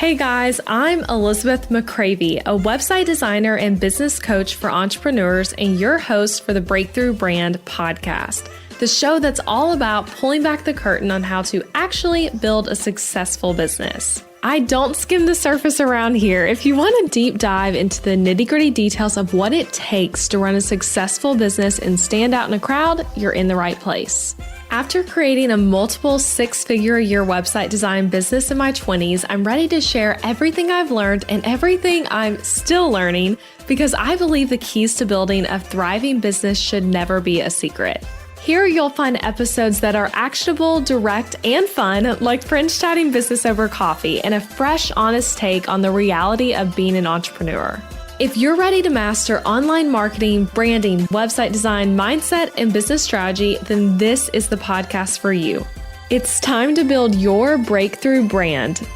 Hey guys, I'm Elizabeth McCravey, a website designer and business coach for entrepreneurs and your host for the Breakthrough Brand podcast, the show that's all about pulling back the curtain on how to actually build a successful business. I don't skim the surface around here. If you want a deep dive into the nitty-gritty details of what it takes to run a successful business and stand out in a crowd, you're in the right place. After creating a multiple six-figure-a-year website design business in my 20s, I'm ready to share everything I've learned and everything I'm still learning because I believe the keys to building a thriving business should never be a secret. Here you'll find episodes that are actionable, direct, and fun, like friends chatting business over coffee, and a fresh, honest take on the reality of being an entrepreneur. If you're ready to master online marketing, branding, website design, mindset, and business strategy, then this is the podcast for you. It's time to build your breakthrough brand.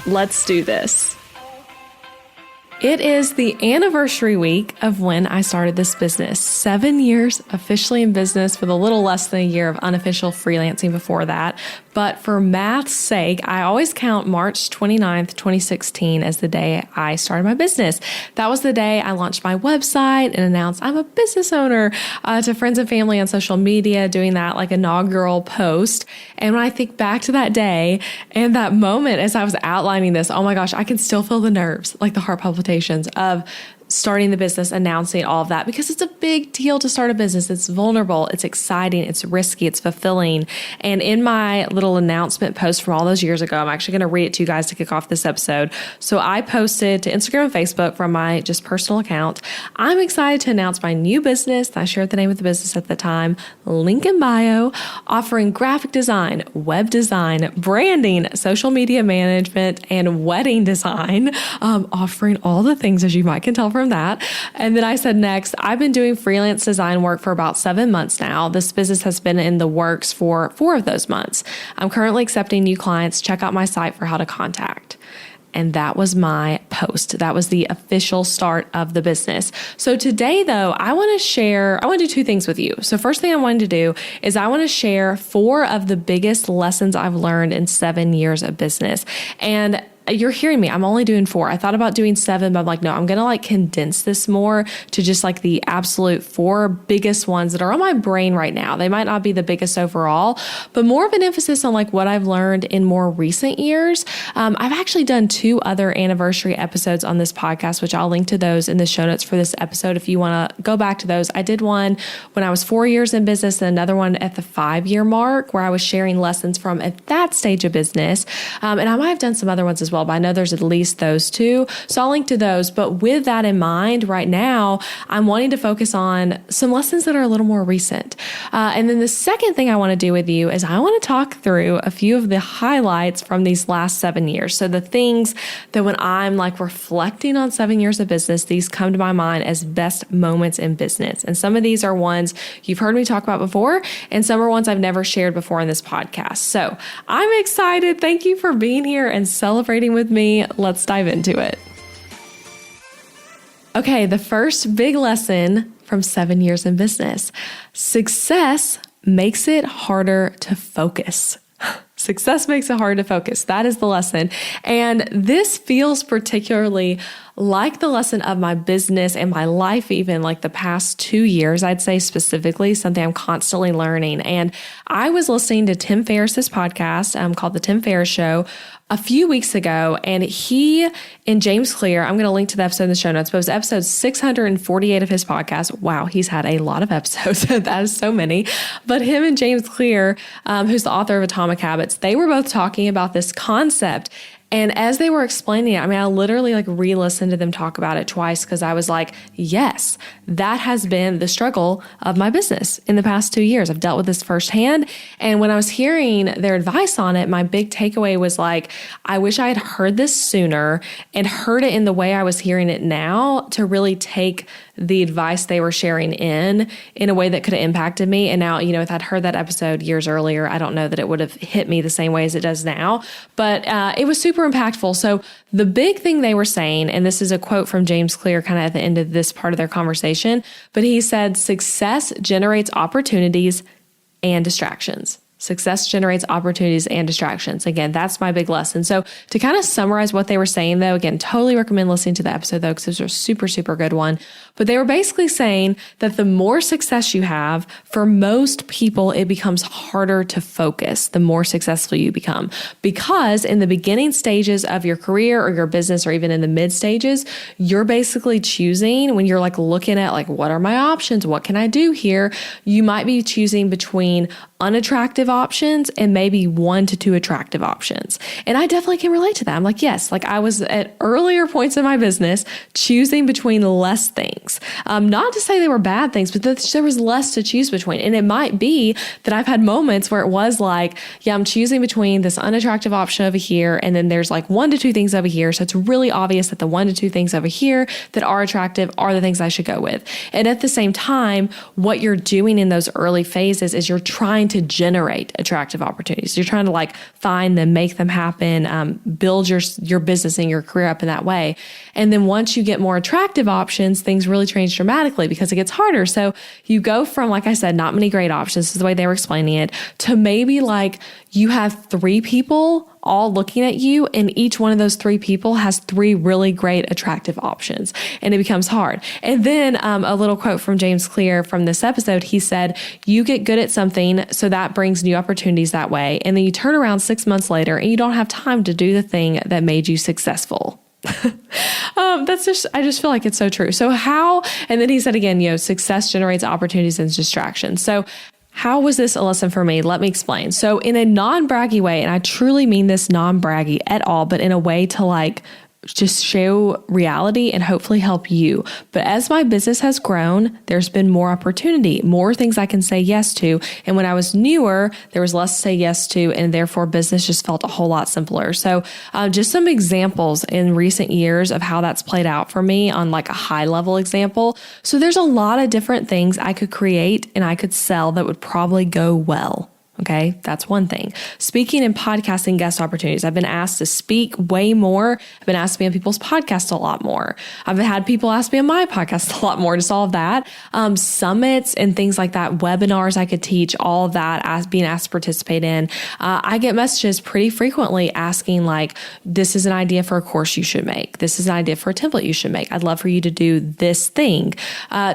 Let's do this. It is the anniversary week of when I started this business. 7 years officially in business with a little less than a year of unofficial freelancing before that. But for math's sake, I always count March 29th, 2016 as the day I started my business. That was the day I launched my website and announced I'm a business owner to friends and family on social media, doing that like inaugural post. And when I think back to that day and that moment as I was outlining this, oh my gosh, I can still feel the nerves, like the heart palpitations of starting the business, announcing all of that, because it's a big deal to start a business. It's vulnerable, it's exciting, it's risky, it's fulfilling. And in my little announcement post from all those years ago, I'm actually going to read it to you guys to kick off this episode. So I posted to Instagram and Facebook from my just personal account. I'm excited to announce my new business. I shared the name of the business at the time, link in bio, offering graphic design, web design, branding, social media management, and wedding design, offering all the things as you might can tell from that. And then I said next, I've been doing freelance design work for about 7 months now. This business has been in the works for 4 of those months. I'm currently accepting new clients. Check out my site for how to contact. And that was my post. That was the official start of the business. So today though, I want to do 2 things with you. So first thing I wanted to do is I want to share 4 of the biggest lessons I've learned in 7 years of business. And you're hearing me. I'm only doing 4. I thought about doing 7, but I'm like, no, I'm going to condense this more to just the absolute 4 biggest ones that are on my brain right now. They might not be the biggest overall, but more of an emphasis on what I've learned in more recent years. I've actually done 2 other anniversary episodes on this podcast, which I'll link to those in the show notes for this episode. If you want to go back to those, I did one when I was 4 years in business and another one at the 5-year mark where I was sharing lessons from at that stage of business. And I might have done some other ones as well, but I know there's at least those 2. So I'll link to those. But with that in mind, right now, I'm wanting to focus on some lessons that are a little more recent. And then the second thing I want to do with you is I want to talk through a few of the highlights from these last 7 years. So the things that when I'm reflecting on 7 years of business, these come to my mind as best moments in business. And some of these are ones you've heard me talk about before, and some are ones I've never shared before in this podcast. So I'm excited. Thank you for being here and celebrating with me. Let's dive into it. Okay, the first big lesson from 7 years in business. Success makes it harder to focus. Success makes it hard to focus. That is the lesson. And this feels particularly like the lesson of my business and my life, even the past 2 years, I'd say specifically, something I'm constantly learning. And I was listening to Tim Ferriss's podcast called The Tim Ferriss Show a few weeks ago, and he and James Clear, I'm going to link to the episode in the show notes, but it was episode 648 of his podcast. Wow, he's had a lot of episodes. That is so many. But him and James Clear, who's the author of Atomic Habits, they were both talking about this concept. And as they were explaining it, I literally re-listened to them talk about it twice because I was like, yes, that has been the struggle of my business in the past 2 years. I've dealt with this firsthand. And when I was hearing their advice on it, my big takeaway was I wish I had heard this sooner and heard it in the way I was hearing it now to really take the advice they were sharing in a way that could have impacted me. And now, if I'd heard that episode years earlier, I don't know that it would have hit me the same way as it does now, but it was super impactful. So the big thing they were saying, and this is a quote from James Clear kind of at the end of this part of their conversation, but he said, success generates opportunities and distractions. Success generates opportunities and distractions. Again, that's my big lesson. So to kind of summarize what they were saying though, again, totally recommend listening to the episode though, because it was a super, super good one. But they were basically saying that the more success you have, for most people, it becomes harder to focus the more successful you become. Because in the beginning stages of your career or your business, or even in the mid stages, you're basically choosing, when you're like looking at like, what are my options? What can I do here? You might be choosing between unattractive options and maybe 1 to 2 attractive options. And I definitely can relate to that. I'm like, yes, like I was at earlier points in my business choosing between less things. Not to say they were bad things, but there was less to choose between. And it might be that I've had moments where it was like, yeah, I'm choosing between this unattractive option over here, and then there's like 1 to 2 things over here. So it's really obvious that the 1 to 2 things over here that are attractive are the things I should go with. And at the same time, what you're doing in those early phases is you're trying to generate attractive opportunities. You're trying to like find them, make them happen, build your business and your career up in that way. And then once you get more attractive options, things really change dramatically because it gets harder. So you go from, like I said, not many great options, is the way they were explaining it, to maybe like you have 3 people all looking at you, and each one of those 3 people has 3 really great, attractive options, and it becomes hard. And then a little quote from James Clear from this episode, he said, you get good at something, so that brings new opportunities that way. And then you turn around 6 months later and you don't have time to do the thing that made you successful. I just feel like it's so true. So and then he said again, success generates opportunities and distractions. So how was this a lesson for me? Let me explain. So in a non-braggy way, and I truly mean this non-braggy at all, but in a way to like just show reality and hopefully help you. But as my business has grown, there's been more opportunity, more things I can say yes to. And when I was newer, there was less to say yes to, and therefore business just felt a whole lot simpler. So just some examples in recent years of how that's played out for me on like a high level example. So there's a lot of different things I could create and I could sell that would probably go well. Okay, that's one thing. Speaking and podcasting guest opportunities. I've been asked to speak way more. I've been asked to be on people's podcasts a lot more. I've had people ask me on my podcast a lot more, just all of that. Summits and things like that, webinars I could teach, all of that, as being asked to participate in. I get messages pretty frequently asking like, this is an idea for a course you should make. This is an idea for a template you should make. I'd love for you to do this thing.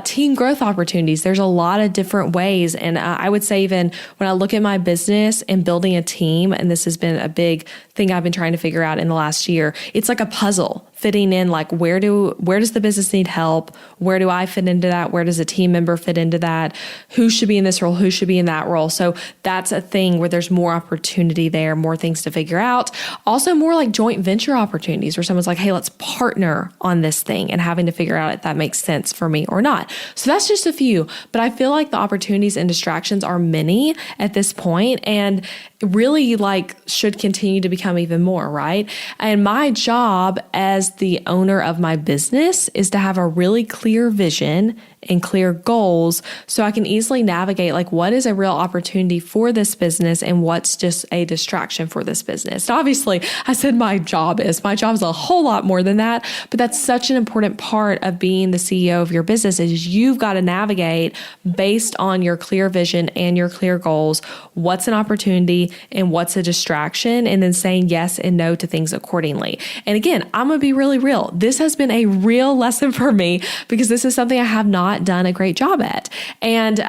Team growth opportunities. There's a lot of different ways. And I would say even when I look at my business and building a team, and this has been a big thing I've been trying to figure out in the last year, it's like a puzzle fitting in, like where does the business need help? Where do I fit into that? Where does a team member fit into that? Who should be in this role? Who should be in that role? So that's a thing where there's more opportunity there, more things to figure out. Also more like joint venture opportunities where someone's like, hey, let's partner on this thing, and having to figure out if that makes sense for me or not. So that's just a few, but I feel like the opportunities and distractions are many at this point, and really like should continue to become even more, right? And my job as the owner of my business is to have a really clear vision and clear goals so I can easily navigate like what is a real opportunity for this business and what's just a distraction for this business. So obviously, I said my job is a whole lot more than that, but that's such an important part of being the CEO of your business is you've got to navigate based on your clear vision and your clear goals, what's an opportunity and what's a distraction, and then saying yes and no to things accordingly. And again, I'm going to be really real. This has been a real lesson for me because this is something I have not done a great job at. And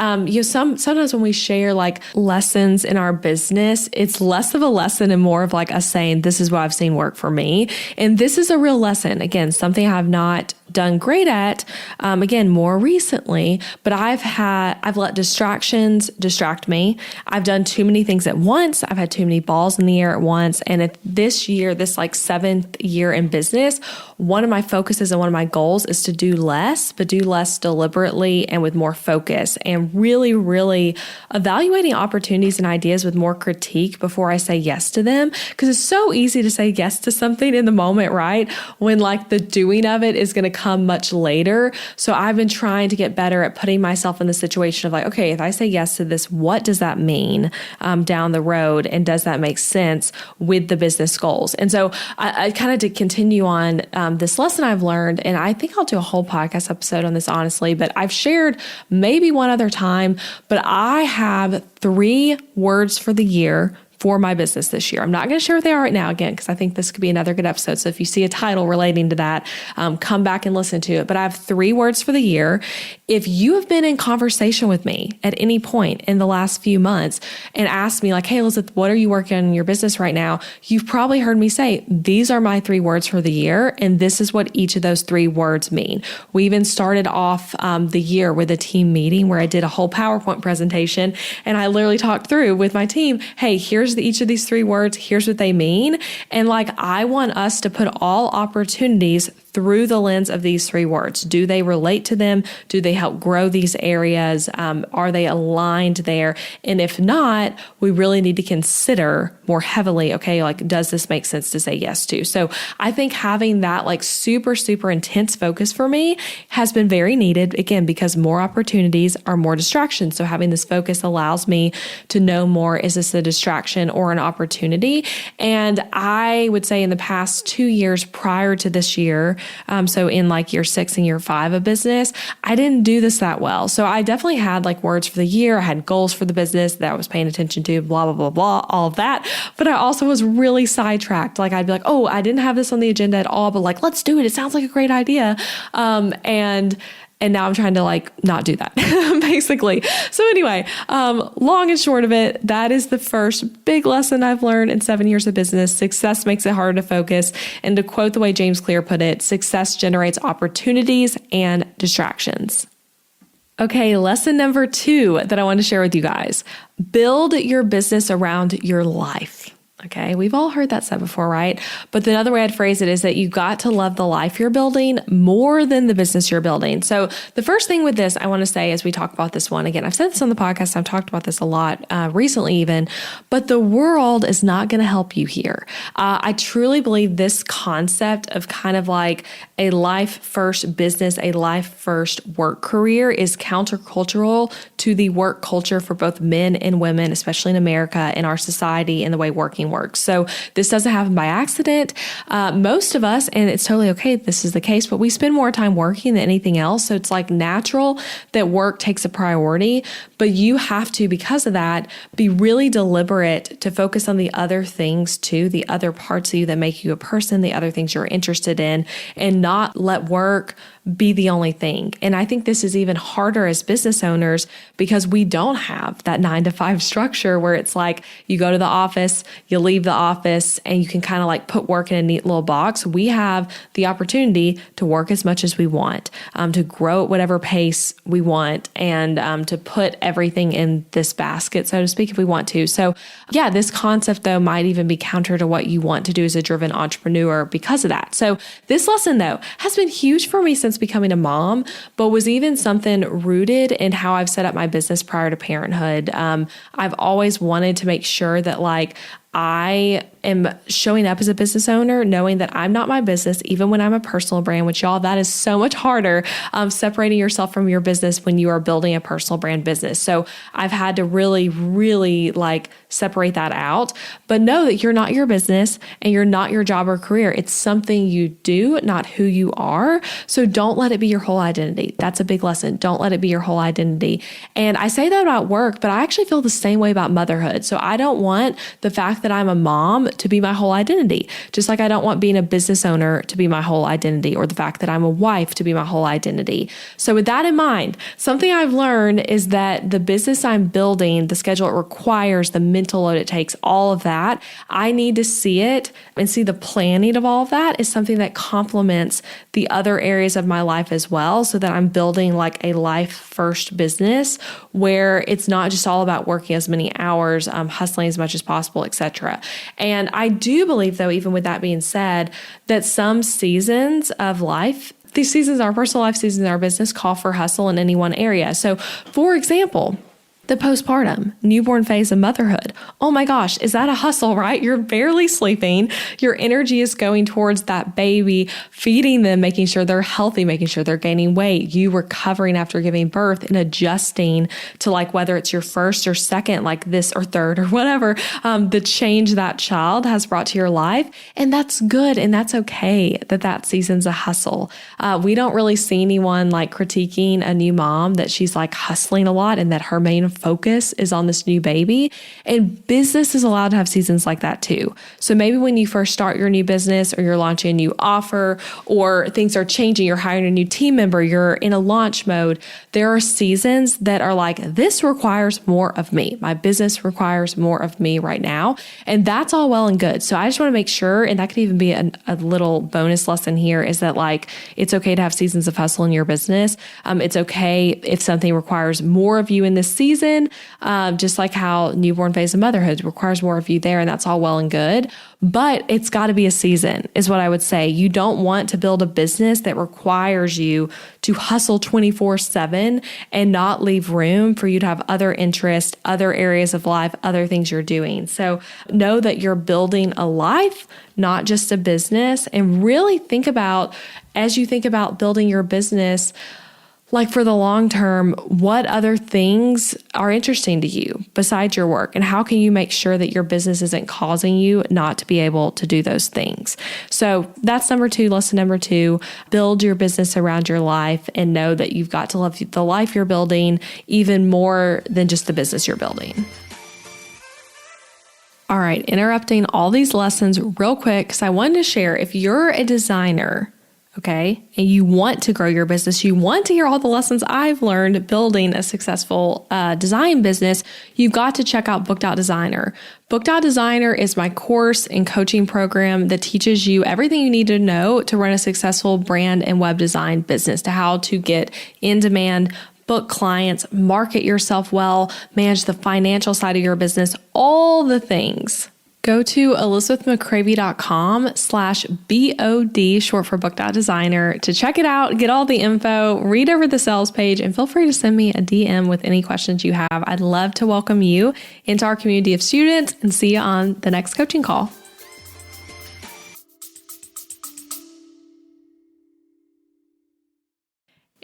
sometimes when we share like lessons in our business, it's less of a lesson and more of like us saying, this is what I've seen work for me. And this is a real lesson. Again, something I have not done great at, again, more recently, but I've let distractions distract me. I've done too many things at once. I've had too many balls in the air at once. And this year, this like 7th year in business, one of my focuses and one of my goals is to do less, but do less deliberately and with more focus, and really, really evaluating opportunities and ideas with more critique before I say yes to them. Because it's so easy to say yes to something in the moment, right? When like the doing of it is going to come much later. So I've been trying to get better at putting myself in the situation of like, okay, if I say yes to this, what does that mean down the road? And does that make sense with the business goals? And so I kind of to continue on this lesson I've learned, and I think I'll do a whole podcast episode on this, honestly, that I've shared maybe one other time, but I have 3 words for the year for my business this year. I'm not going to share what they are right now again, because I think this could be another good episode. So if you see a title relating to that, come back and listen to it. But I have 3 words for the year. If you have been in conversation with me at any point in the last few months and asked me like, hey, Elizabeth, what are you working on in your business right now? You've probably heard me say, these are my 3 words for the year. And this is what each of those 3 words mean. We even started off the year with a team meeting where I did a whole PowerPoint presentation. And I literally talked through with my team, hey, here's each of these 3 words. Here's what they mean. And like, I want us to put all opportunities through the lens of these 3 words. Do they relate to them? Do they help grow these areas? Are they aligned there? And if not, we really need to consider more heavily, okay, like, does this make sense to say yes to? So I think having that like super, super intense focus for me has been very needed, again, because more opportunities are more distractions. So having this focus allows me to know more, is this a distraction or an opportunity? And I would say in the past 2 years prior to this year, so in like year 6 and year 5 of business, I didn't do this that well. So I definitely had like words for the year. I had goals for the business that I was paying attention to, blah, blah, blah, blah, all of that. But I also was really sidetracked. Like I'd be like, oh, I didn't have this on the agenda at all, but like, let's do it. It sounds like a great idea. And now I'm trying to like not do that, basically. So anyway, long and short of it, that is the first big lesson I've learned in 7 years of business. Success makes it harder to focus. And to quote the way James Clear put it, success generates opportunities and distractions. Okay, lesson number 2 that I want to share with you guys. Build your business around your life. Okay, we've all heard that said before, right? But the other way I'd phrase it is that you've got to love the life you're building more than the business you're building. So the first thing with this, I want to say as we talk about this one, again, I've said this on the podcast, I've talked about this a lot recently even, but the world is not going to help you here. I truly believe this concept of kind of like a life first business, a life first work career is countercultural to the work culture for both men and women, especially in America, in our society, and the way working works. So this doesn't happen by accident. Most of us, and it's totally okay if this is the case, but we spend more time working than anything else. So it's like natural that work takes a priority, but you have to, because of that, be really deliberate to focus on the other things too, the other parts of you that make you a person, the other things you're interested in, and not let work be the only thing. And I think this is even harder as business owners because we don't have that 9-to-5 structure where it's like you go to the office, you leave the office, and you can kind of like put work in a neat little box. We have the opportunity to work as much as we want, to grow at whatever pace we want, and to put everything in this basket, so to speak, if we want to. So yeah, this concept though might even be counter to what you want to do as a driven entrepreneur because of that. So this lesson though has been huge for me since becoming a mom, but was even something rooted in how I've set up my business prior to parenthood. I've always wanted to make sure that like I am showing up as a business owner, knowing that I'm not my business, even when I'm a personal brand, which y'all, that is so much harder, separating yourself from your business when you are building a personal brand business. So I've had to really, really like separate that out, but know that you're not your business and you're not your job or career. It's something you do, not who you are. So don't let it be your whole identity. That's a big lesson. Don't let it be your whole identity. And I say that about work, but I actually feel the same way about motherhood. So I don't want the fact that I'm a mom to be my whole identity. Just like I don't want being a business owner to be my whole identity, or the fact that I'm a wife to be my whole identity. So with that in mind, something I've learned is that the business I'm building, the schedule it requires, the mental load it takes, all of that, I need to see it and see the planning of all of that is something that complements the other areas of my life as well, so that I'm building like a life first business where it's not just all about working as many hours, hustling as much as possible, etc. And I do believe, though, even with that being said, that some seasons of life, these seasons, our personal life seasons, our business, call for hustle in any one area. So, for example, The postpartum, newborn phase of motherhood. Oh my gosh, is that a hustle, right? You're barely sleeping. Your energy is going towards that baby, feeding them, making sure they're healthy, making sure they're gaining weight. You recovering after giving birth and adjusting to like whether it's your first or second, like this or third or whatever, the change that child has brought to your life. And that's good. And that's okay that season's a hustle. We don't really see anyone like critiquing a new mom that she's like hustling a lot and that her main focus is on this new baby. And business is allowed to have seasons like that too. So maybe when you first start your new business or you're launching a new offer or things are changing, you're hiring a new team member, you're in a launch mode, there are seasons that are like, this requires more of me. My business requires more of me right now. And that's all well and good. So I just want to make sure, and that could even be a little bonus lesson here, is that like, it's okay to have seasons of hustle in your business. It's okay if something requires more of you in this season, just like how newborn phase of motherhood requires more of you there, and that's all well and good. But it's got to be a season, is what I would say. You don't want to build a business that requires you to hustle 24/7 and not leave room for you to have other interests, other areas of life, other things you're doing. So know that you're building a life, not just a business, and really think about, as you think about building your business, like for the long term, what other things are interesting to you besides your work? And how can you make sure that your business isn't causing you not to be able to do those things? So that's lesson number two, build your business around your life and know that you've got to love the life you're building even more than just the business you're building. All right, interrupting all these lessons real quick because I wanted to share, if you're a designer, okay, and you want to grow your business, you want to hear all the lessons I've learned building a successful design business, you've got to check out Booked Out Designer. Booked Out Designer is my course and coaching program that teaches you everything you need to know to run a successful brand and web design business, to how to get in demand, book clients, market yourself well, manage the financial side of your business, all the things. Go to elizabethmccravey.com/BOD, short for Booked Out Designer, to check it out, get all the info, read over the sales page, and feel free to send me a DM with any questions you have. I'd love to welcome you into our community of students and see you on the next coaching call.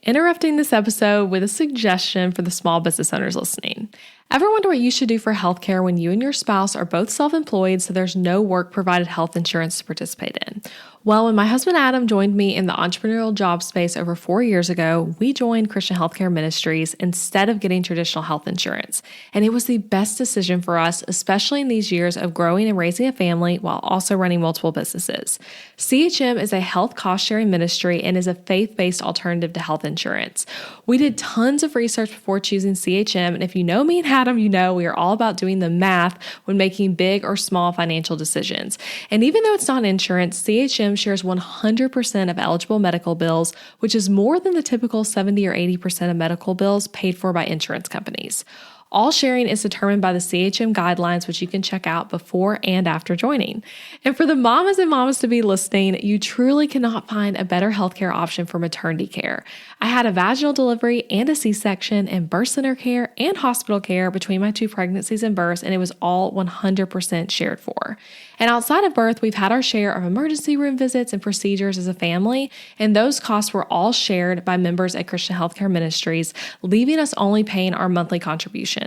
Interrupting this episode with a suggestion for the small business owners listening. Ever wonder what you should do for healthcare when you and your spouse are both self-employed, so there's no work-provided health insurance to participate in? Well, when my husband Adam joined me in the entrepreneurial job space over 4 years ago, we joined Christian Healthcare Ministries instead of getting traditional health insurance. And it was the best decision for us, especially in these years of growing and raising a family while also running multiple businesses. CHM is a health cost-sharing ministry and is a faith-based alternative to health insurance. We did tons of research before choosing CHM, and if you know me and Adam, you know we are all about doing the math when making big or small financial decisions. And even though it's not insurance, CHM shares 100% of eligible medical bills, which is more than the typical 70 or 80% of medical bills paid for by insurance companies. All sharing is determined by the CHM guidelines, which you can check out before and after joining. And for the mamas and mamas to be listening, you truly cannot find a better healthcare option for maternity care. I had a vaginal delivery and a C-section and birth center care and hospital care between my 2 pregnancies and births, and it was all 100% shared for. And outside of birth, we've had our share of emergency room visits and procedures as a family, and those costs were all shared by members at Christian Healthcare Ministries, leaving us only paying our monthly contribution.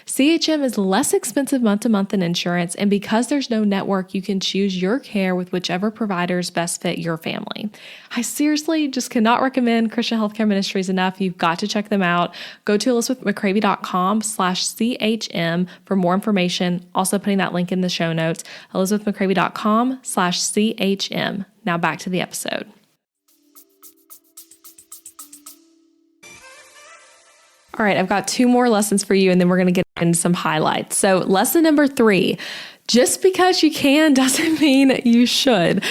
CHM is less expensive month to month than insurance, and because there's no network, you can choose your care with whichever providers best fit your family. I seriously just cannot recommend Christian Healthcare Ministries enough. You've got to check them out. Go to elizabethmccravey.com/CHM for more information. Also putting that link in the show notes, elizabethmccravey.com/CHM. Now back to the episode. All right, I've got 2 more lessons for you, and then we're going to get into some highlights. So lesson number 3, Just because you can doesn't mean you should.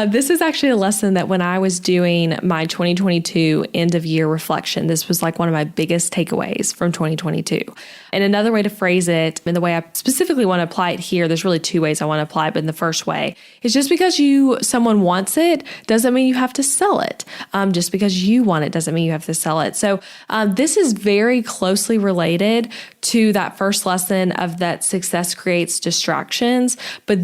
This is actually a lesson that when I was doing my 2022 end of year reflection, this was like one of my biggest takeaways from 2022. And another way to phrase it, and the way I specifically want to apply it here, there's really two ways I want to apply it, but in the first way is just because someone wants it doesn't mean you have to sell it. Just because you want it doesn't mean you have to sell it. So this is very closely related to that first lesson of that success creates distractions. But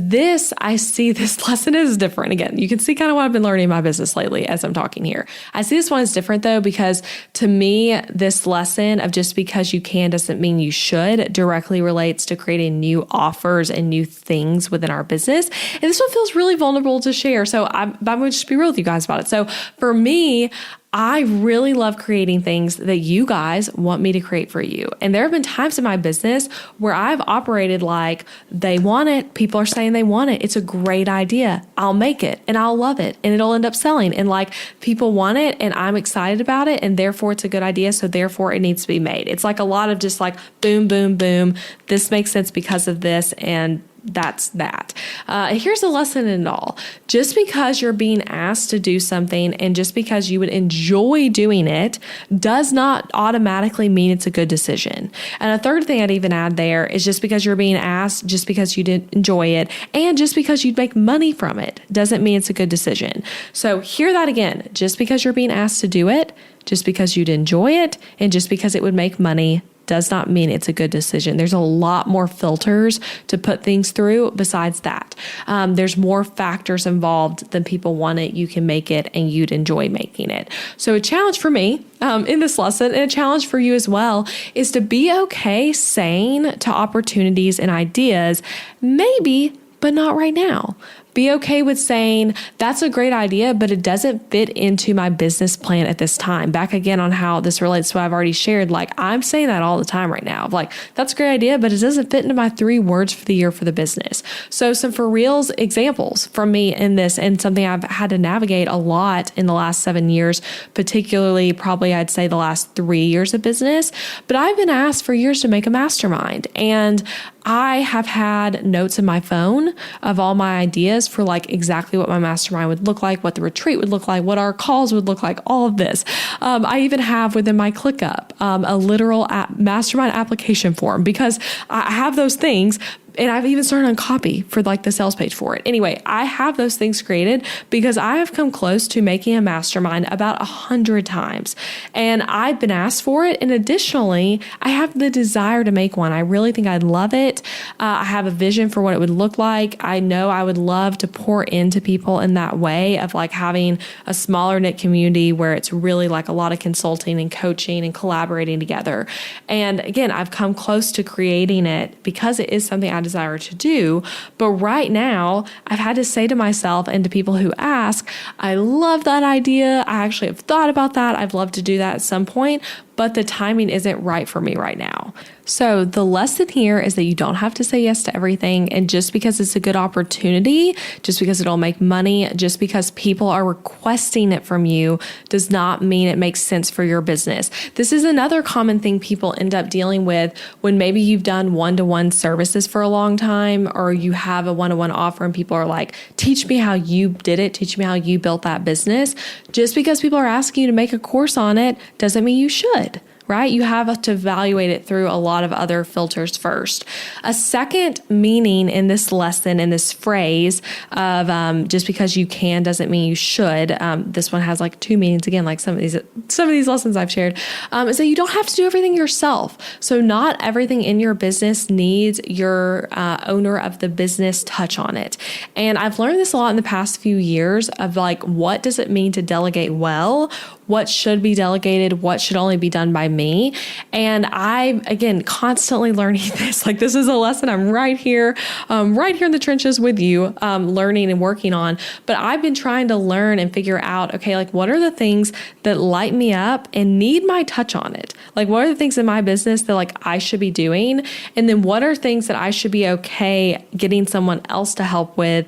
I see this lesson is different. Again, you can see kind of what I've been learning in my business lately as I'm talking here. I see this one is different though, because to me, this lesson of just because you can doesn't mean you should directly relates to creating new offers and new things within our business. And this one feels really vulnerable to share. So I'm going to just be real with you guys about it. So for me, I really love creating things that you guys want me to create for you. And there have been times in my business where I've operated like they want it. People are saying they want it. It's a great idea. I'll make it and I'll love it and it'll end up selling. And like people want it and I'm excited about it and therefore it's a good idea. So therefore it needs to be made. It's like a lot of just like boom, boom, boom. This makes sense because of this and that's that. Here's a lesson in it all. Just because you're being asked to do something and just because you would enjoy doing it does not automatically mean it's a good decision. And a third thing I'd even add there is just because you're being asked, just because you didn't enjoy it, and just because you'd make money from it doesn't mean it's a good decision. So hear that again. Just because you're being asked to do it, just because you'd enjoy it, and just because it would make money does not mean it's a good decision. There's a lot more filters to put things through besides that. There's more factors involved than people want it, you can make it, and you'd enjoy making it. So a challenge for me in this lesson, and a challenge for you as well, is to be okay saying to opportunities and ideas, maybe, but not right now. Be okay with saying, that's a great idea, but it doesn't fit into my business plan at this time. Back again on how this relates to what I've already shared. Like I'm saying that all the time right now. Like, that's a great idea, but it doesn't fit into my 3 words for the year for the business. So some for reals examples from me in this, and something I've had to navigate a lot in the last 7 years, particularly probably I'd say the last 3 years of business. But I've been asked for years to make a mastermind, and I have had notes in my phone of all my ideas for like exactly what my mastermind would look like, what the retreat would look like, what our calls would look like, all of this. I even have within my ClickUp a literal mastermind application form because I have those things. And I've even started on copy for like the sales page for it. Anyway, I have those things created because I have come close to making a mastermind about 100 times. And I've been asked for it. And additionally, I have the desire to make one. I really think I'd love it. I have a vision for what it would look like. I know I would love to pour into people in that way of like having a smaller knit community where it's really like a lot of consulting and coaching and collaborating together. And again, I've come close to creating it because it is something I desire to do. But right now, I've had to say to myself and to people who ask, I love that idea. I actually have thought about that. I'd love to do that at some point, but the timing isn't right for me right now. So the lesson here is that you don't have to say yes to everything. And just because it's a good opportunity, just because it'll make money, just because people are requesting it from you does not mean it makes sense for your business. This is another common thing people end up dealing with when maybe you've done one-to-one services for a long time, or you have a one-to-one offer and people are like, teach me how you did it. Teach me how you built that business. Just because people are asking you to make a course on it doesn't mean you should. Right? You have to evaluate it through a lot of other filters first. A second meaning in this lesson, in this phrase of just because you can doesn't mean you should. This one has like 2 meanings again, like some of these lessons I've shared, is that you don't have to do everything yourself. So not everything in your business needs your owner of the business touch on it. And I've learned this a lot in the past few years of like, what does it mean to delegate well? What should be delegated? What should only be done by me? And I'm, again, constantly learning this. Like, this is a lesson I'm right here in the trenches with you, learning and working on. But I've been trying to learn and figure out, okay, like, what are the things that light me up and need my touch on it? Like, what are the things in my business that, like, I should be doing? And then what are things that I should be okay getting someone else to help with,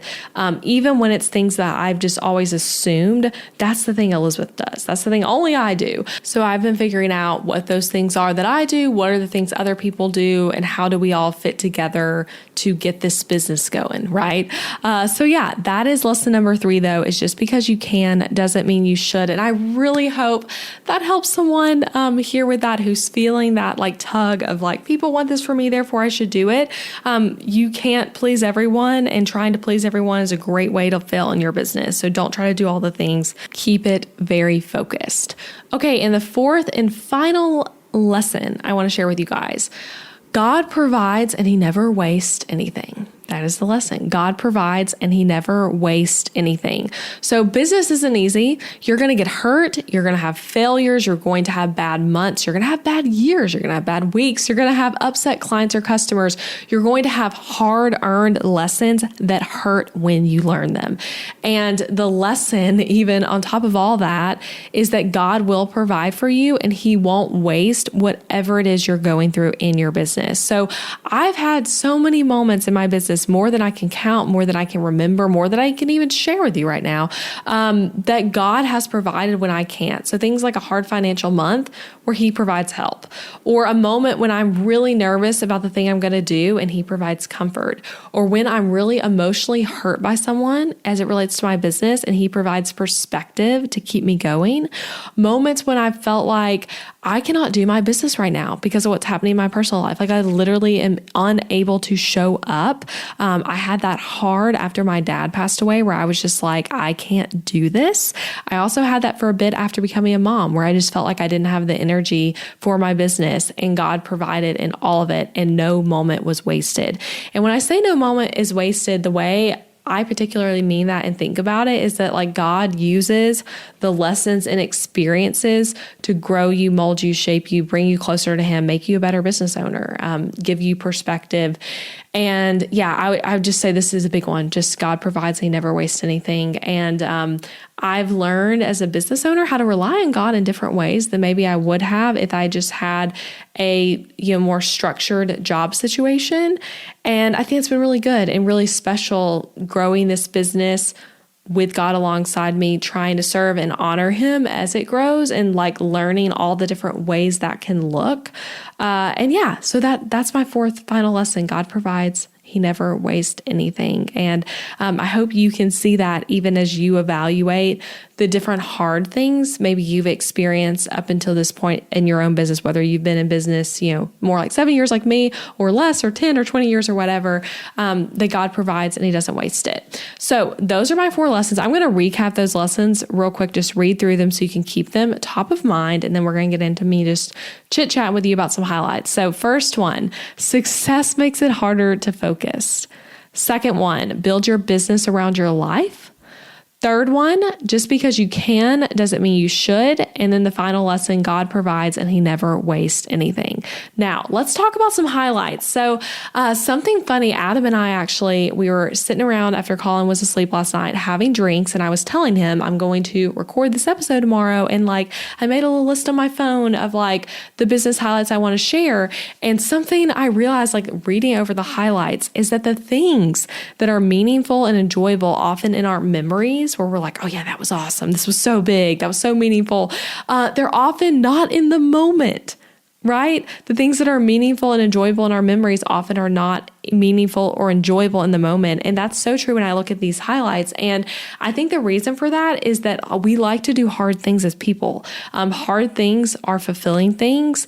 even when it's things that I've just always assumed? That's the thing Elizabeth does. That's the something only I do. So I've been figuring out what those things are that I do, what are the things other people do, and how do we all fit together to get this business going, right? So yeah, that is lesson number 3 though, is just because you can doesn't mean you should. And I really hope that helps someone here with that who's feeling that like tug of like, people want this for me, therefore I should do it. You can't please everyone, and trying to please everyone is a great way to fail in your business. So don't try to do all the things. Keep it very focused. Okay, and the 4th and final lesson I want to share with you guys. God provides and he never wastes anything. That is the lesson. God provides and he never wastes anything. So business isn't easy. You're going to get hurt. You're going to have failures. You're going to have bad months. You're going to have bad years. You're going to have bad weeks. You're going to have upset clients or customers. You're going to have hard-earned lessons that hurt when you learn them. And the lesson, even on top of all that, is that God will provide for you and he won't waste whatever it is you're going through in your business. So I've had so many moments in my business, more than I can count, more than I can remember, more than I can even share with you right now, that God has provided when I can't. So things like a hard financial month where he provides help, or a moment when I'm really nervous about the thing I'm going to do and he provides comfort, or when I'm really emotionally hurt by someone as it relates to my business and he provides perspective to keep me going. Moments when I felt like I cannot do my business right now because of what's happening in my personal life. Like I literally am unable to show up. I had that hard after my dad passed away where I was just like, I can't do this. I also had that for a bit after becoming a mom where I just felt like I didn't have the energy for my business, and God provided in all of it and no moment was wasted. And when I say no moment is wasted, the way I particularly mean that and think about it is that like God uses the lessons and experiences to grow you, mold you, shape you, bring you closer to him, make you a better business owner, give you perspective. And yeah, I would just say this is a big one. Just God provides, he never wastes anything. And I've learned as a business owner how to rely on God in different ways than maybe I would have if I just had a more structured job situation. And I think it's been really good and really special growing this business with God alongside me, trying to serve and honor him as it grows, and like learning all the different ways that can look. And yeah, so that's my 4th final lesson. God provides. He never wastes anything. And I hope you can see that even as you evaluate the different hard things maybe you've experienced up until this point in your own business, whether you've been in business, more like 7 years like me or less, or 10 or 20 years or whatever, that God provides and he doesn't waste it. So those are my 4 lessons. I'm going to recap those lessons real quick, just read through them so you can keep them top of mind. And then we're going to get into me just chit chat with you about some highlights. So first one, success makes it harder to focus. Second one, build your business around your life. Third one, just because you can doesn't mean you should. And then the final lesson, God provides and he never wastes anything. Now, let's talk about some highlights. So something funny, Adam and I we were sitting around after Colin was asleep last night having drinks, and I was telling him I'm going to record this episode tomorrow. And like I made a little list on my phone of like the business highlights I want to share. And something I realized like reading over the highlights is that the things that are meaningful and enjoyable often in our memories, where we're like, oh yeah, that was awesome. This was so big. That was so meaningful. They're often not in the moment, right? The things that are meaningful and enjoyable in our memories often are not meaningful or enjoyable in the moment. And that's so true when I look at these highlights. And I think the reason for that is that we like to do hard things as people. Hard things are fulfilling things,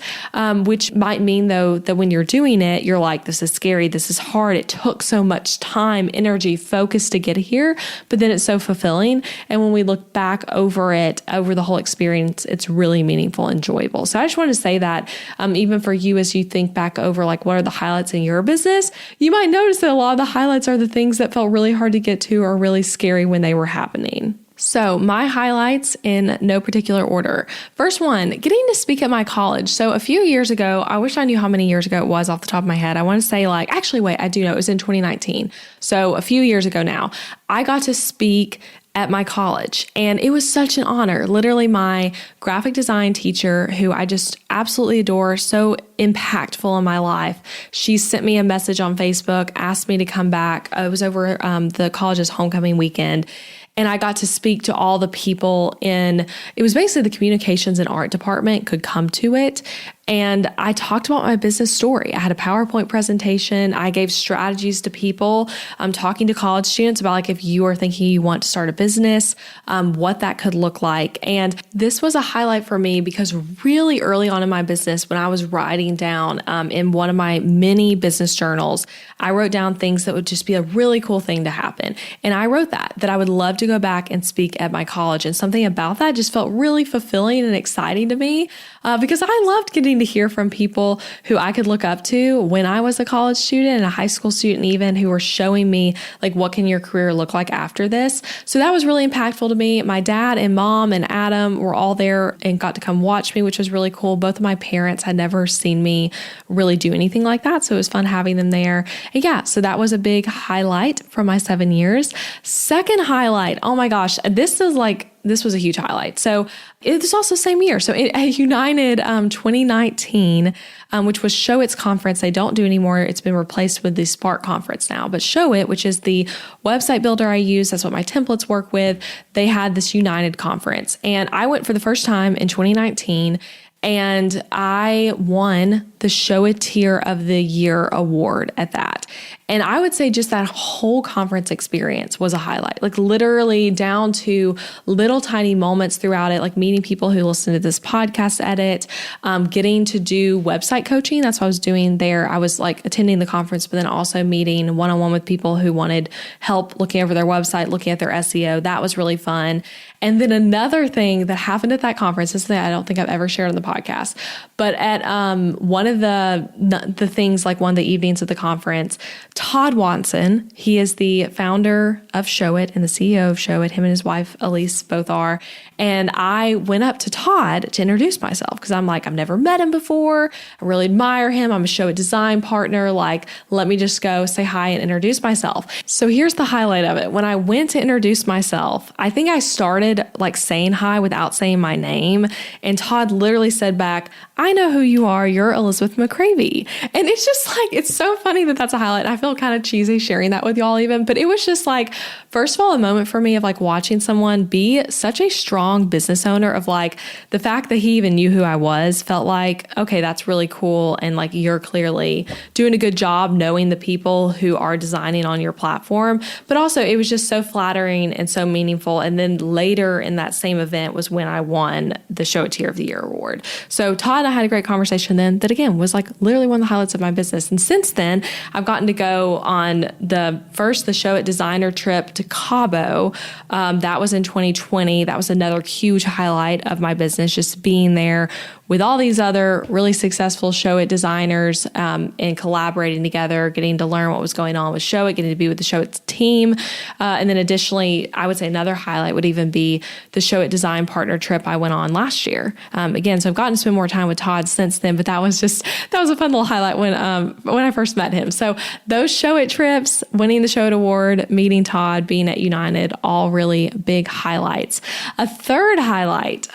which might mean though that when you're doing it, you're like, this is scary. This is hard. It took so much time, energy, focus to get here, but then it's so fulfilling. And when we look back over it, over the whole experience, it's really meaningful and enjoyable. So I just want to say that even for you, as you think back over like what are the highlights in your business, you might notice that a lot of the highlights are the things that felt really hard to get to or really scary when they were happening. So my highlights in no particular order. First one, getting to speak at my college. So a few years ago, I wish I knew how many years ago it was off the top of my head. I want to say I do know, it was in 2019. So a few years ago now, I got to speak at my college. And it was such an honor. Literally my graphic design teacher, who I just absolutely adore, so impactful in my life. She sent me a message on Facebook, asked me to come back. It was over the college's homecoming weekend. And I got to speak to all the people it was basically the communications and art department could come to it. And I talked about my business story. I had a PowerPoint presentation. I gave strategies to people. I'm talking to college students about like, if you are thinking you want to start a business, what that could look like. And this was a highlight for me because really early on in my business, when I was writing down in one of my many business journals, I wrote down things that would just be a really cool thing to happen. And I wrote that I would love to go back and speak at my college. And something about that just felt really fulfilling and exciting to me because I loved getting to hear from people who I could look up to when I was a college student and a high school student even, who were showing me like, what can your career look like after this? So that was really impactful to me. My dad and mom and Adam were all there and got to come watch me, which was really cool. Both of my parents had never seen me really do anything like that. So it was fun having them there. And yeah, so that was a big highlight from my 7 years. Second highlight, oh my gosh, this was a huge highlight. So it was also the same year. So at United 2019, which was Show It's conference, they don't do anymore. It's been replaced with the Spark conference now. But Show It, which is the website builder I use, that's what my templates work with, they had this United conference. And I went for the first time in 2019, and I won the Show It Tier of the Year award at that. And I would say just that whole conference experience was a highlight, like literally down to little tiny moments throughout it, like meeting people who listen to this podcast edit, getting to do website coaching. That's what I was doing there. I was like attending the conference, but then also meeting one-on-one with people who wanted help looking over their website, looking at their SEO. That was really fun. And then another thing that happened at that conference, this is something I don't think I've ever shared on the podcast, but at one of the things, like one of the evenings of the conference, Todd Watson, he is the founder of Show It and the CEO of Show It. Him and his wife, Elise, both are. And I went up to Todd to introduce myself because I'm like, I've never met him before. I really admire him. I'm a Show It design partner. Like, let me just go say hi and introduce myself. So here's the highlight of it. When I went to introduce myself, I think I started like saying hi without saying my name. And Todd literally said back, I know who you are. You're Elizabeth McCravey. And it's just like, it's so funny that that's a highlight. I feel kind of cheesy sharing that with y'all even, but it was just like, first of all, a moment for me of like watching someone be such a strong business owner, of like the fact that he even knew who I was felt like, okay, that's really cool. And like, you're clearly doing a good job knowing the people who are designing on your platform. But also it was just so flattering and so meaningful. And then later in that same event was when I won the Show It Tier of the Year award. So Todd and I had a great conversation then that again was like literally one of the highlights of my business. And since then I've gotten to go on the Show It designer trip to Cabo. That was in 2020. That was another huge highlight of my business, just being there with all these other really successful Show It designers and collaborating together, getting to learn what was going on with Show It, getting to be with the Show It team. And then additionally, I would say another highlight would even be the Show It design partner trip I went on last year. Again, so I've gotten to spend more time with Todd since then, but that was a fun little highlight when I first met him. So those Show It trips, winning the Show It award, meeting Todd, being at United, all really big highlights. A third highlight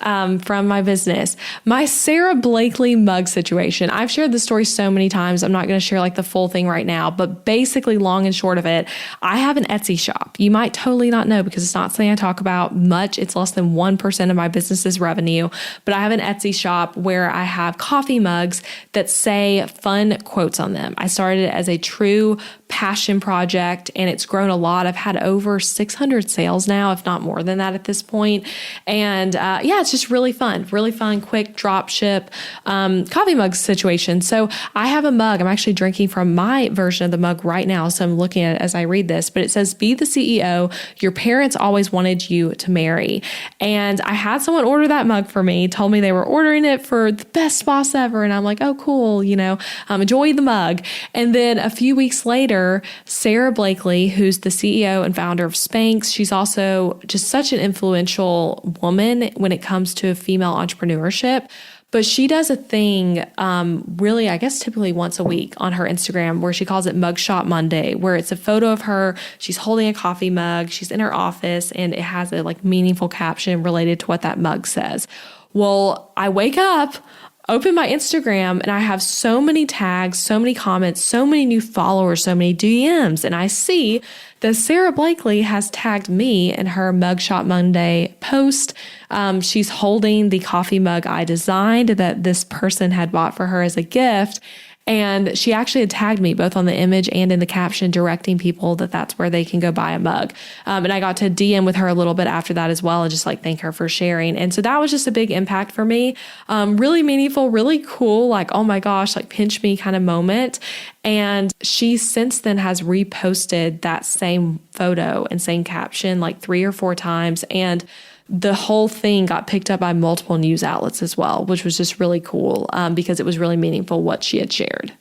from my business, my Sarah Blakely mug situation. I've shared this story so many times. I'm not going to share like the full thing right now, but basically long and short of it, I have an Etsy shop. You might totally not know because it's not something I talk about much. It's less than 1% of my business's revenue, but I have an Etsy shop where I have coffee mugs that say fun quotes on them. I started it as a true passion project and it's grown a lot. I've had over 600 sales now, if not more than that at this point. And it's just really fun, quick drop ship coffee mug situation. So I have a mug. I'm actually drinking from my version of the mug right now. So I'm looking at it as I read this, but it says, be the CEO your parents always wanted you to marry. And I had someone order that mug for me, told me they were ordering it for the best boss ever. And I'm like, oh, cool. Enjoy the mug. And then a few weeks later, Sarah Blakely, who's the CEO and founder of Spanx, she's also just such an influential woman when it comes to female entrepreneurship. But she does a thing really, I guess, typically once a week on her Instagram where she calls it Mugshot Monday, where it's a photo of her. She's holding a coffee mug. She's in her office and it has a like meaningful caption related to what that mug says. Well, I wake up open my Instagram and I have so many tags, so many comments, so many new followers, so many DMs. And I see that Sarah Blakely has tagged me in her Mugshot Monday post. She's holding the coffee mug I designed that this person had bought for her as a gift. And she actually had tagged me both on the image and in the caption, directing people that that's where they can go buy a mug. And I got to DM with her a little bit after that as well and just like thank her for sharing. And so that was just a big impact for me. Really meaningful, really cool, like, oh my gosh, like pinch me kind of moment. And she since then has reposted that same photo and same caption like 3 or 4 times. And the whole thing got picked up by multiple news outlets as well, which was just really cool because it was really meaningful what she had shared.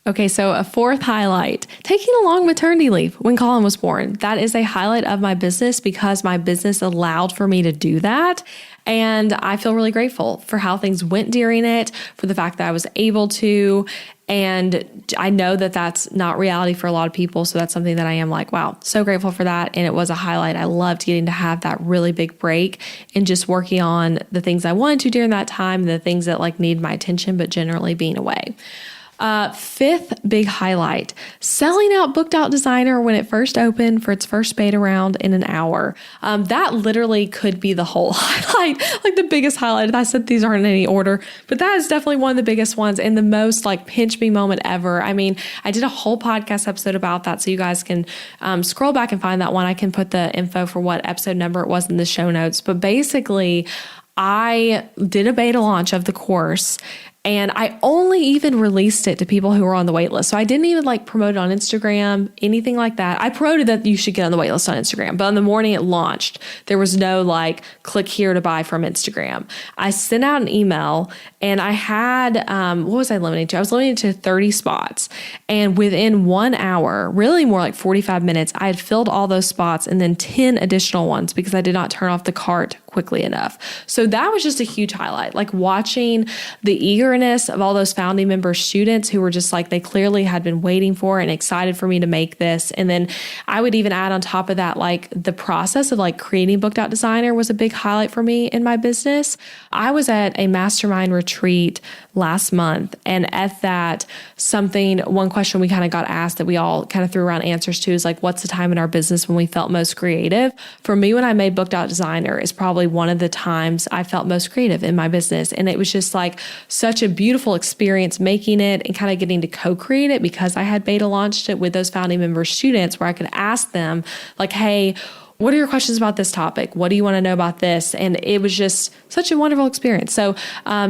Okay, so a 4th highlight, taking a long maternity leave when Colin was born. That is a highlight of my business because my business allowed for me to do that. And I feel really grateful for how things went during it, for the fact that I was able to. And I know that that's not reality for a lot of people. So that's something that I am like, wow, so grateful for that. And it was a highlight. I loved getting to have that really big break and just working on the things I wanted to during that time, the things that like need my attention, but generally being away. 5th big highlight, selling out Booked Out Designer when it first opened for its first beta round in an hour. That literally could be the whole highlight, like the biggest highlight. I said these aren't in any order, but that is definitely one of the biggest ones and the most like pinch me moment ever. I mean, I did a whole podcast episode about that. So you guys can scroll back and find that one. I can put the info for what episode number it was in the show notes. But basically, I did a beta launch of the course and I only even released it to people who were on the wait list. So I didn't even like promote it on Instagram, anything like that. I promoted that you should get on the wait list on Instagram, but on the morning it launched, there was no like click here to buy from Instagram. I sent out an email and I had, what was I limited to? I was limited to 30 spots. And within 1 hour, really more like 45 minutes, I had filled all those spots and then 10 additional ones because I did not turn off the cart quickly enough. So that was just a huge highlight, like watching the eagerness of all those founding member students who were just like, they clearly had been waiting for and excited for me to make this. And then I would even add on top of that, like the process of like creating Booked Out Designer was a big highlight for me in my business. I was at a mastermind retreat last month. And at that, one question we kind of got asked that we all kind of threw around answers to is like, what's the time in our business when we felt most creative? For me, when I made Booked Out Designer is probably one of the times I felt most creative in my business. And it was just like such a beautiful experience making it and kind of getting to co-create it because I had beta launched it with those founding member students where I could ask them like, hey, what are your questions about this topic? What do you want to know about this? And it was just such a wonderful experience. So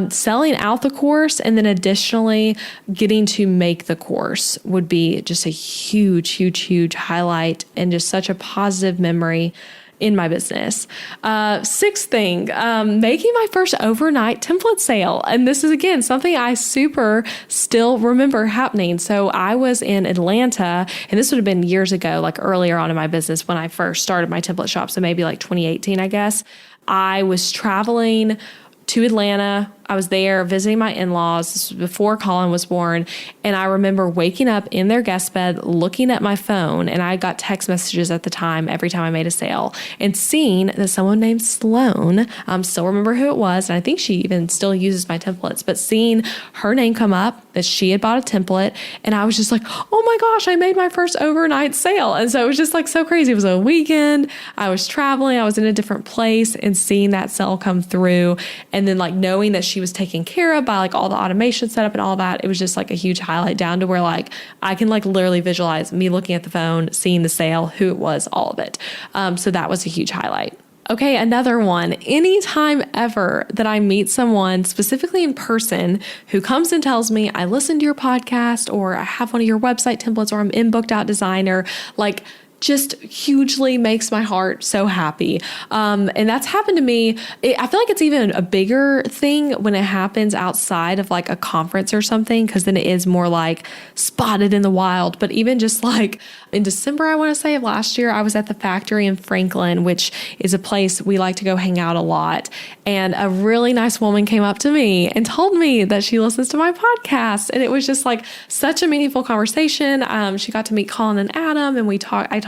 selling out the course and then additionally getting to make the course would be just a huge, huge, huge highlight and just such a positive memory in my business. 6th thing, making my first overnight template sale. And this is, again, something I super still remember happening. So I was in Atlanta, and this would have been years ago, like earlier on in my business when I first started my template shop. So maybe like 2018, I guess. I was traveling to Atlanta. I was there visiting my in-laws. This was before Colin was born. And I remember waking up in their guest bed, looking at my phone, and I got text messages at the time every time I made a sale, and seeing that someone named Sloan, still remember who it was, and I think she even still uses my templates, but seeing her name come up, that she had bought a template, and I was just like, oh my gosh, I made my first overnight sale. And so it was just like so crazy. It was a weekend. I was traveling. I was in a different place, and seeing that sale come through, and then like knowing that she was taken care of by like all the automation setup and all that. It was just like a huge highlight down to where like I can like literally visualize me looking at the phone, seeing the sale, who it was, all of it. So that was a huge highlight. Okay, another one. Anytime ever that I meet someone, specifically in person, who comes and tells me, I listened to your podcast, or I have one of your website templates, or I'm in Booked Out Designer, like just hugely makes my heart so happy. And that's happened to me. I feel like it's even a bigger thing when it happens outside of like a conference or something, because then it is more like spotted in the wild. But even just like in December, I want to say, of last year, I was at the factory in Franklin, which is a place we like to go hang out a lot. And a really nice woman came up to me and told me that she listens to my podcast. And it was just like such a meaningful conversation. She got to meet Colin and Adam, and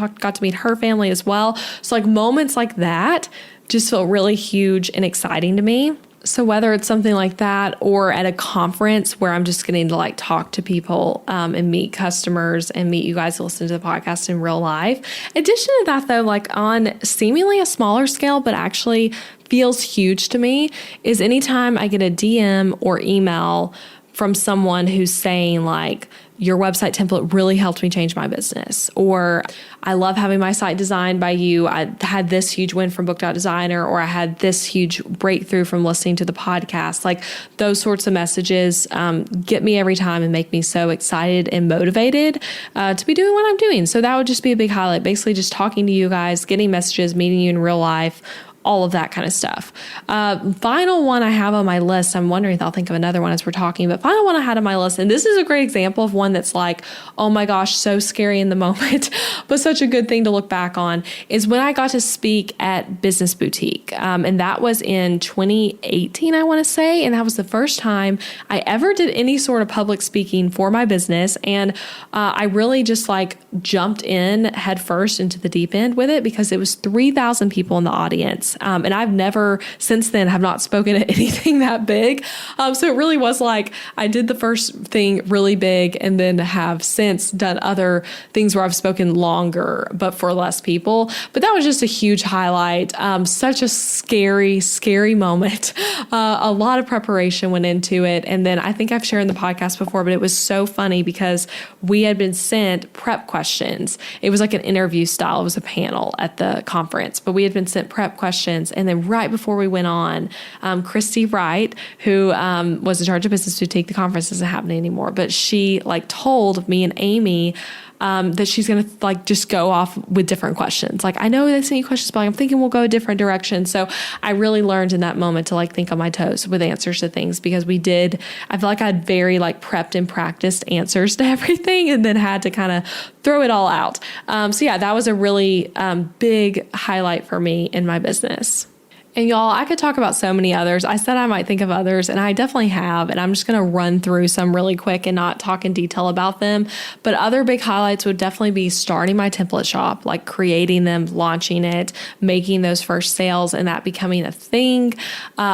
I got to meet her family as well. So like moments like that just feel really huge and exciting to me. So whether it's something like that or at a conference where I'm just getting to like talk to people and meet customers and meet you guys who listen to the podcast in real life. In addition to that though, like on seemingly a smaller scale, but actually feels huge to me, is anytime I get a DM or email from someone who's saying like, your website template really helped me change my business, or I love having my site designed by you. I had this huge win from Book.Designer, or I had this huge breakthrough from listening to the podcast. Like those sorts of messages get me every time and make me so excited and motivated to be doing what I'm doing. So that would just be a big highlight. Basically just talking to you guys, getting messages, meeting you in real life, all of that kind of stuff. Final one I have on my list, I'm wondering if I'll think of another one as we're talking, but final one I had on my list, and this is a great example of one that's like, oh my gosh, so scary in the moment, but such a good thing to look back on, is when I got to speak at Business Boutique. And that was in 2018, I want to say. And that was the first time I ever did any sort of public speaking for my business. And I really just like jumped in head first into the deep end with it, because it was 3,000 people in the audience. And I've never since then have not spoken at anything that big. So it really was like I did the first thing really big and then have since done other things where I've spoken longer, but for less people. But that was just a huge highlight. Such a scary, scary moment. A lot of preparation went into it. And then I think I've shared in the podcast before, but it was so funny because we had been sent prep questions. It was like an interview style. It was a panel at the conference, but we had been sent prep questions. And then right before we went on, Christy Wright, who was in charge of Business Boutique, the conference isn't happening anymore, but she like told me and Amy that she's going to like just go off with different questions. Like, I know they sent you questions, but I'm thinking we'll go a different direction. So I really learned in that moment to like think on my toes with answers to things, because I feel like I had very like prepped and practiced answers to everything and then had to kind of throw it all out. So yeah, that was a really big highlight for me in my business. And y'all, I could talk about so many others. I said I might think of others, and I definitely have, and I'm just going to run through some really quick and not talk in detail about them. But other big highlights would definitely be starting my template shop, like creating them, launching it, making those first sales, and that becoming a thing.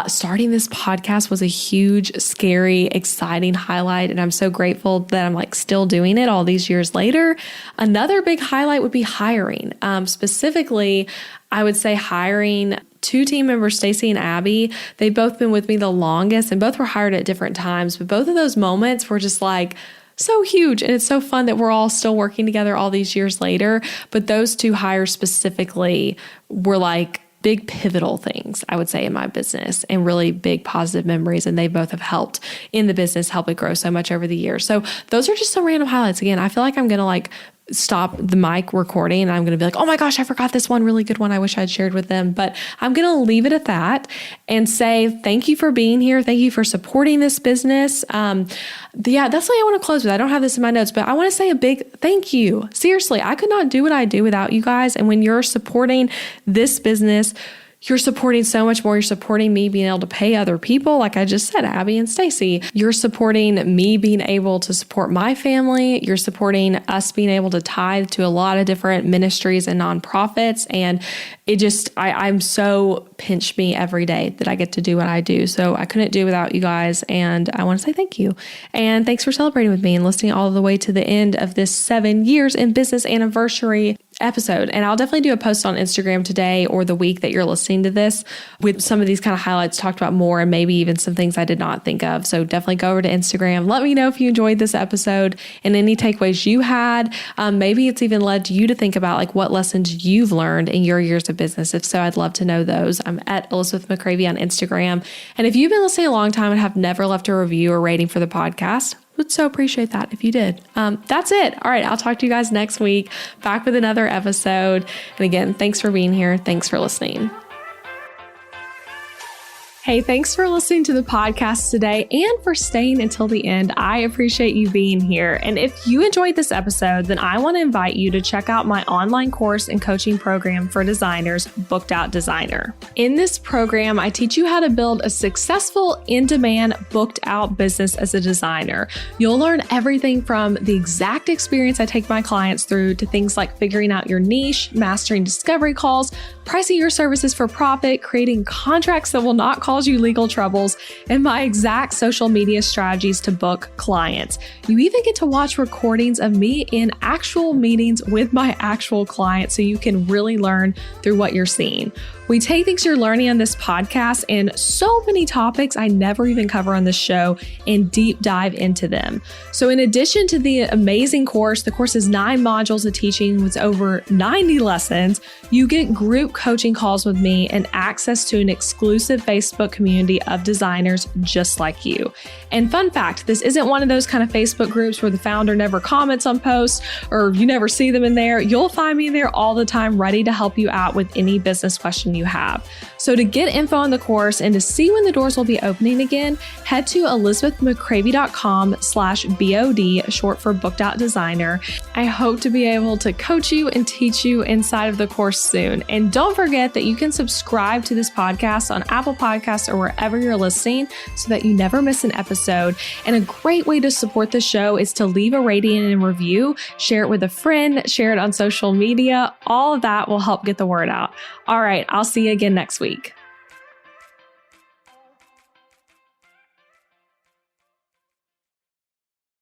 Starting this podcast was a huge, scary, exciting highlight, and I'm so grateful that I'm like still doing it all these years later. Another big highlight would be hiring. Specifically, I would say hiring 2 team members, Stacy and Abby. They've both been with me the longest, and both were hired at different times. But both of those moments were just like so huge. And it's so fun that we're all still working together all these years later. But those 2 hires specifically were like big pivotal things, I would say, in my business, and really big positive memories. And they both have helped in the business, help it grow so much over the years. So those are just some random highlights. Again, I feel like I'm going to like stop the mic recording and I'm going to be like, oh my gosh, I forgot this one really good one I wish I'd shared with them. But I'm going to leave it at that and say thank you for being here. Thank you for supporting this business. Yeah, that's what I want to close with. I don't have this in my notes, but I want to say a big thank you. Seriously, I could not do what I do without you guys. And when you're supporting this business, you're supporting so much more. You're supporting me being able to pay other people, like I just said, Abby and Stacy. You're supporting me being able to support my family. You're supporting us being able to tithe to a lot of different ministries and nonprofits. And it just, I'm so pinch me every day that I get to do what I do. So I couldn't do without you guys. And I want to say thank you. And thanks for celebrating with me and listening all the way to the end of this 7 years in business anniversary episode. And I'll definitely do a post on Instagram today or the week that you're listening to this with some of these kind of highlights talked about more, and maybe even some things I did not think of. So definitely go over to Instagram. Let me know if you enjoyed this episode and any takeaways you had. Maybe it's even led you to think about like what lessons you've learned in your years of business. If so, I'd love to know those. I'm at Elizabeth McCravey on Instagram. And if you've been listening a long time and have never left a review or rating for the podcast, would so appreciate that if you did. That's it. All right. I'll talk to you guys next week, back with another episode. And again, thanks for being here. Thanks for listening. Hey, thanks for listening to the podcast today and for staying until the end. I appreciate you being here. And if you enjoyed this episode, then I want to invite you to check out my online course and coaching program for designers, Book.Designer. In this program, I teach you how to build a successful in-demand, booked-out business as a designer. You'll learn everything from the exact experience I take my clients through to things like figuring out your niche, mastering discovery calls, pricing your services for profit, creating contracts that will not cause solves you legal troubles, and my exact social media strategies to book clients. You even get to watch recordings of me in actual meetings with my actual clients so you can really learn through what you're seeing. We take things you're learning on this podcast and so many topics I never even cover on this show and deep dive into them. So in addition to the amazing course, the course is 9 modules of teaching with over 90 lessons. You get group coaching calls with me and access to an exclusive Facebook community of designers just like you. And fun fact, this isn't one of those kind of Facebook groups where the founder never comments on posts or you never see them in there. You'll find me there all the time, ready to help you out with any business question you have. So to get info on the course and to see when the doors will be opening again, head to elizabethmccravey.com/BOD, short for booked out designer. I hope to be able to coach you and teach you inside of the course soon. And don't forget that you can subscribe to this podcast on Apple Podcasts or wherever you're listening so that you never miss an episode. And a great way to support the show is to leave a rating and review, share it with a friend, share it on social media. All of that will help get the word out. All right, I'll see you again next week.